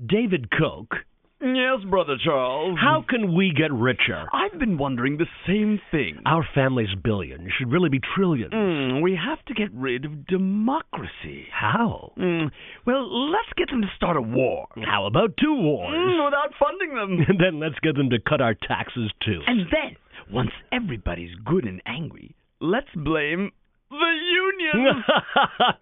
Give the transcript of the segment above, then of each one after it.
David Koch, Yes, Brother Charles. how can we get richer? I've been wondering the same thing. Our family's billions should really be trillions. We have to get rid of democracy. How? Well, let's get them to start a war. How about 2 wars? Without funding them. And then let's get them to cut our taxes too. And then, once everybody's good and angry, let's blame the unions.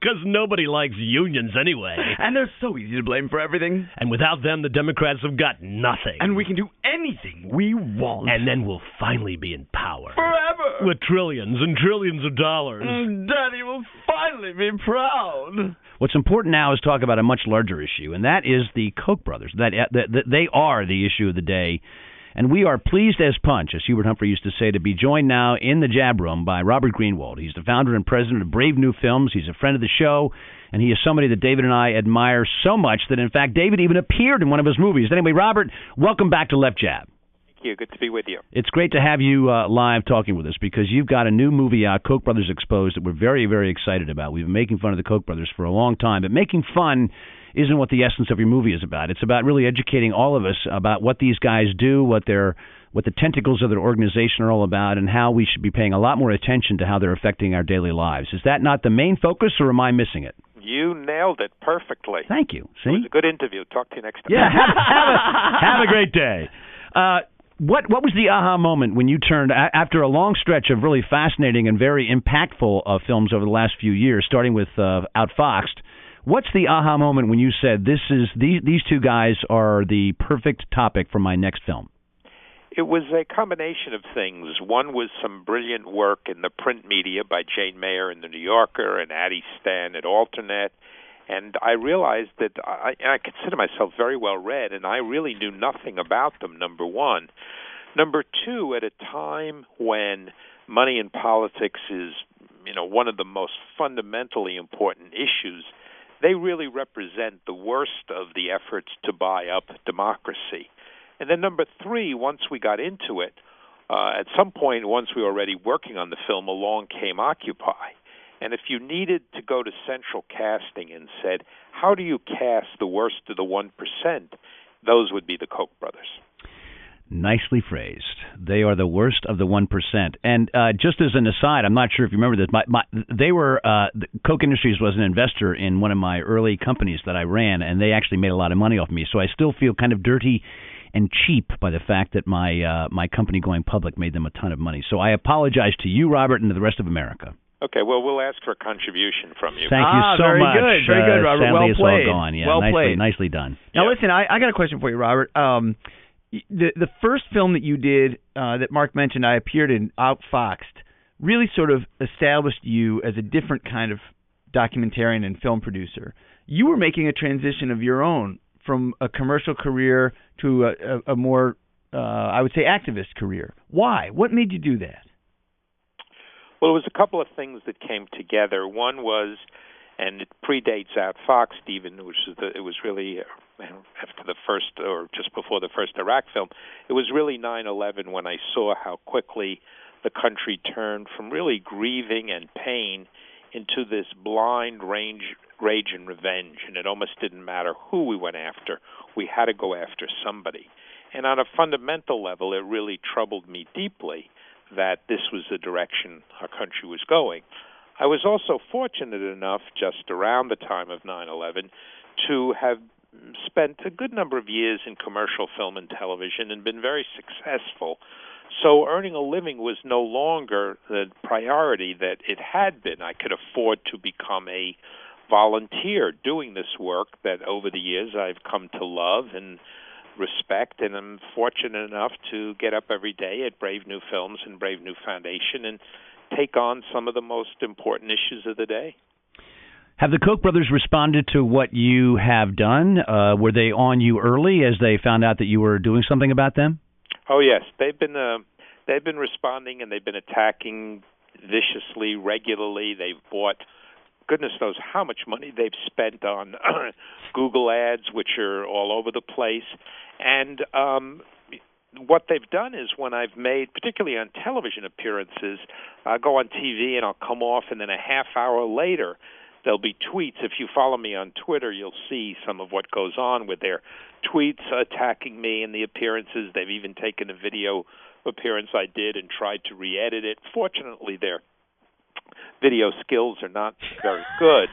Because nobody likes unions anyway. And they're so easy to blame for everything. And without them, the Democrats have got nothing. And we can do anything we want. And then we'll finally be in power. Forever. With trillions and trillions of dollars. Daddy will finally be proud. What's important now is talk about a much larger issue, and that is the Koch brothers. That they are the issue of the day. And we are pleased as punch, as Hubert Humphrey used to say, to be joined now in the Jab Room by Robert Greenwald. He's the founder and president of Brave New Films. He's a friend of the show, and he is somebody that David and I admire so much that, in fact, David even appeared in one of his movies. Anyway, Robert, welcome back to Left Jab. Thank you. Good to be with you. It's great to have you live talking with us because you've got a new movie out, Koch Brothers Exposed, that we're very, very excited about. We've been making fun of the Koch brothers for a long time, but making fun isn't what the essence of your movie is about. It's about really educating all of us about what these guys do, what the tentacles of their organization are all about, and how we should be paying a lot more attention to how they're affecting our daily lives. Is that not the main focus, or am I missing it? You nailed it perfectly. Thank you. See? It was a good interview. Talk to you next time. Yeah, have a great day. What was the aha moment when you turned, after a long stretch of really fascinating and very impactful films over the last few years, starting with Outfoxed, what's the aha moment when you said, these 2 guys are the perfect topic for my next film? It was a combination of things. One was some brilliant work in the print media by Jane Mayer in The New Yorker and Addie Stan at Alternet. And I realized that I consider myself very well read, and I really knew nothing about them, number one. Number two, at a time when money in politics is, one of the most fundamentally important issues, they really represent the worst of the efforts to buy up democracy. And then number three, once we got into it, at some point, once we were already working on the film, along came Occupy. And if you needed to go to central casting and said, how do you cast the worst of the 1%, those would be the Koch brothers. Nicely phrased. They are the worst of the 1%. And just as an aside, I'm not sure if you remember this, Koch Industries was an investor in one of my early companies that I ran, and they actually made a lot of money off me. So I still feel kind of dirty and cheap by the fact that my company going public made them a ton of money. So I apologize to you, Robert, and to the rest of America. Okay, well, we'll ask for a contribution from you. Thank you so very much. Good, very good, Robert. Sadly, Well it's played. all gone. Yeah, well played. Nicely done. Now, listen, I got a question for you, Robert. The first film that you did that Mark mentioned, I appeared in, Outfoxed, really sort of established you as a different kind of documentarian and film producer. You were making a transition of your own from a commercial career to a more, I would say, activist career. Why? What made you do that? Well, it was a couple of things that came together. One was, and it predates Outfoxed even, which is it was really after the first or just before the first Iraq film. It was really 9/11 when I saw how quickly the country turned from really grieving and pain into this blind rage and revenge, and it almost didn't matter who we went after. We had to go after somebody. And on a fundamental level, it really troubled me deeply that this was the direction our country was going. I was also fortunate enough, just around the time of 9/11, to have spent a good number of years in commercial film and television and been very successful. So earning a living was no longer the priority that it had been. I could afford to become a volunteer doing this work that over the years I've come to love and respect, and I'm fortunate enough to get up every day at Brave New Films and Brave New Foundation and take on some of the most important issues of the day. Have the Koch brothers responded to what you have done? Were they on you early as they found out that you were doing something about them? Oh yes, they've been responding, and they've been attacking viciously, regularly. They've bought goodness knows how much money they've spent on Google ads, which are all over the place. And what they've done is when I've made, particularly on television appearances, I'll go on TV and I'll come off, and then a half hour later, there'll be tweets. If you follow me on Twitter, you'll see some of what goes on with their tweets attacking me and the appearances. They've even taken a video appearance I did and tried to re-edit it. Fortunately, their video skills are not very good.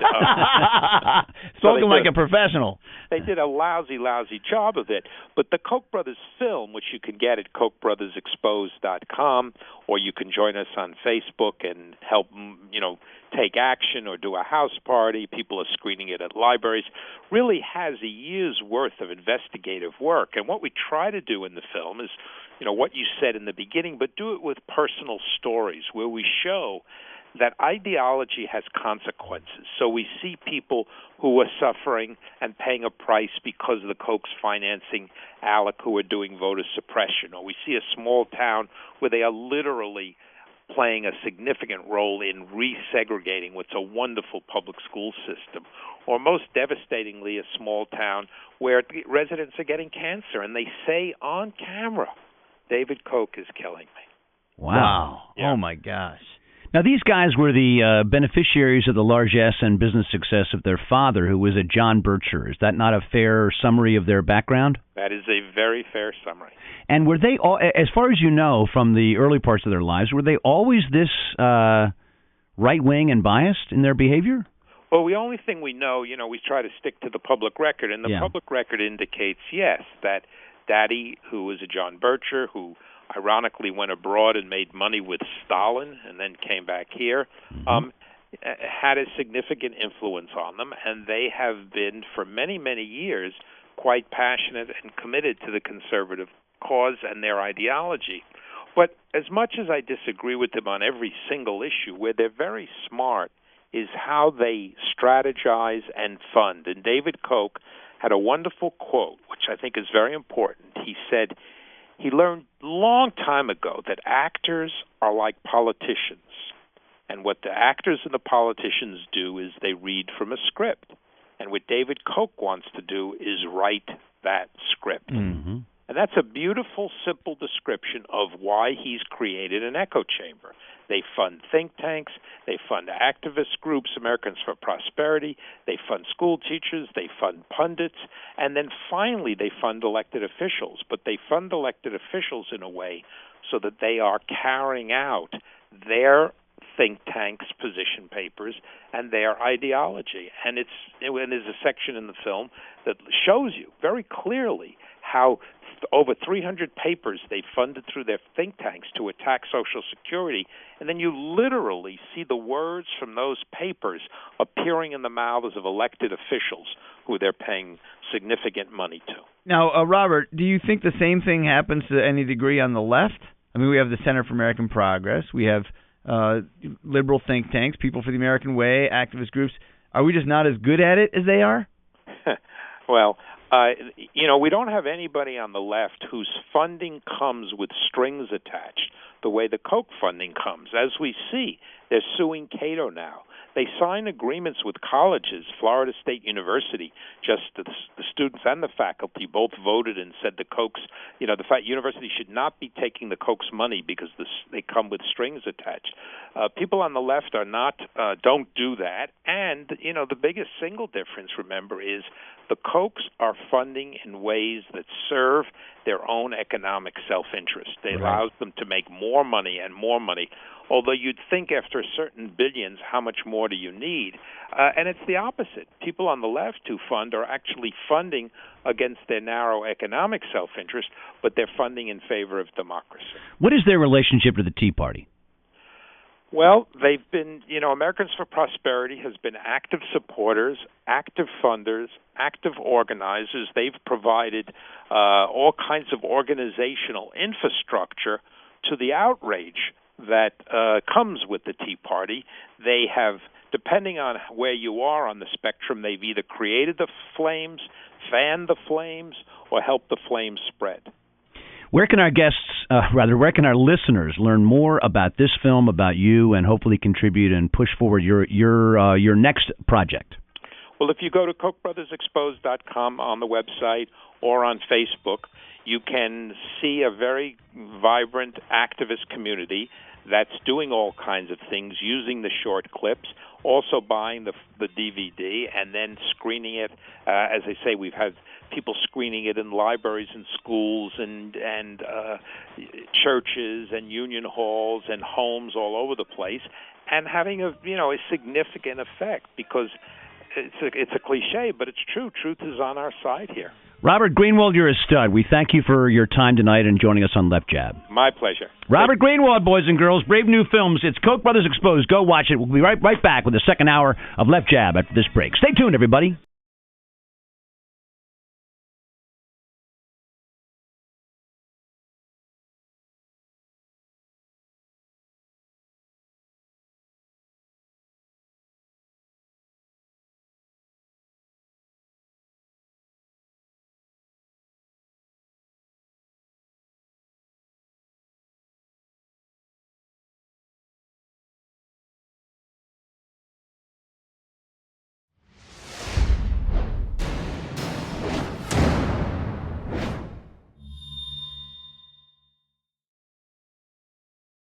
Spoken like a professional. They did a lousy job of it. But the Koch Brothers film, which you can get at KochBrothersExposed.com, or you can join us on Facebook and help, take action or do a house party. People are screening it at libraries. Really has a year's worth of investigative work. And what we try to do in the film is, what you said in the beginning, but do it with personal stories where we show that ideology has consequences. So we see people who are suffering and paying a price because of the Koch's financing ALEC who are doing voter suppression. Or we see a small town where they are literally playing a significant role in resegregating what's a wonderful public school system. Or most devastatingly, a small town where residents are getting cancer and they say on camera, David Koch is killing me. Wow. Yeah. Oh, my gosh. Now, these guys were the beneficiaries of the largesse and business success of their father, who was a John Bircher. Is that not a fair summary of their background? That is a very fair summary. And were they, all, as far as you know from the early parts of their lives, were they always this right-wing and biased in their behavior? Well, the only thing we know, we try to stick to the public record, and the public record indicates, yes, that Daddy, who was a John Bircher, who ironically went abroad and made money with Stalin and then came back here, had a significant influence on them, and they have been, for many, many years, quite passionate and committed to the conservative cause and their ideology. But as much as I disagree with them on every single issue, where they're very smart is how they strategize and fund. And David Koch had a wonderful quote, which I think is very important. He said, he learned a long time ago that actors are like politicians. And what the actors and the politicians do is they read from a script. And what David Koch wants to do is write that script. Mm-hmm. And that's a beautiful, simple description of why he's created an echo chamber. They fund think tanks, they fund activist groups, Americans for Prosperity, they fund school teachers, they fund pundits, and then finally they fund elected officials. But they fund elected officials in a way so that they are carrying out their think tanks' position papers and their ideology. And there's a section in the film that shows you very clearly how over 300 papers they funded through their think tanks to attack Social Security, and then you literally see the words from those papers appearing in the mouths of elected officials who they're paying significant money to. Now, Robert, do you think the same thing happens to any degree on the left? I mean, we have the Center for American Progress, we have liberal think tanks, People for the American Way, activist groups. Are we just not as good at it as they are? Well, we don't have anybody on the left whose funding comes with strings attached the way the Koch funding comes. As we see, they're suing Cato now. They sign agreements with colleges. Florida State University, just the students and the faculty both voted and said the Koch's, the university should not be taking the Koch's money because they come with strings attached. People on the left don't do that. And, the biggest single difference, remember, is the Kochs are funding in ways that serve their own economic self-interest. They allow them to make more money and more money, although you'd think after certain billions, how much more do you need? And it's the opposite. People on the left who fund are actually funding against their narrow economic self-interest, but they're funding in favor of democracy. What is their relationship to the Tea Party? Well, they've been, Americans for Prosperity has been active supporters, active funders, active organizers. They've provided all kinds of organizational infrastructure to the outrage that comes with the Tea Party. They have, depending on where you are on the spectrum, they've either created the flames, fanned the flames, or helped the flames spread. Where can our guests, where can our listeners learn more about this film, about you, and hopefully contribute and push forward your next project? Well, if you go to KochBrothersExposed.com on the website or on Facebook, you can see a very vibrant activist community that's doing all kinds of things using the short clips. also buying the DVD and then screening it. As I say, we've had people screening it in libraries and schools and churches and union halls and homes all over the place, and having a significant effect, because it's a cliche, but it's true. Truth is on our side here. Robert Greenwald, you're a stud. We thank you for your time tonight and joining us on Left Jab. My pleasure. Robert Greenwald, boys and girls, brave new films. It's Koch Brothers Exposed. Go watch it. We'll be right back with the second hour of Left Jab after this break. Stay tuned, everybody.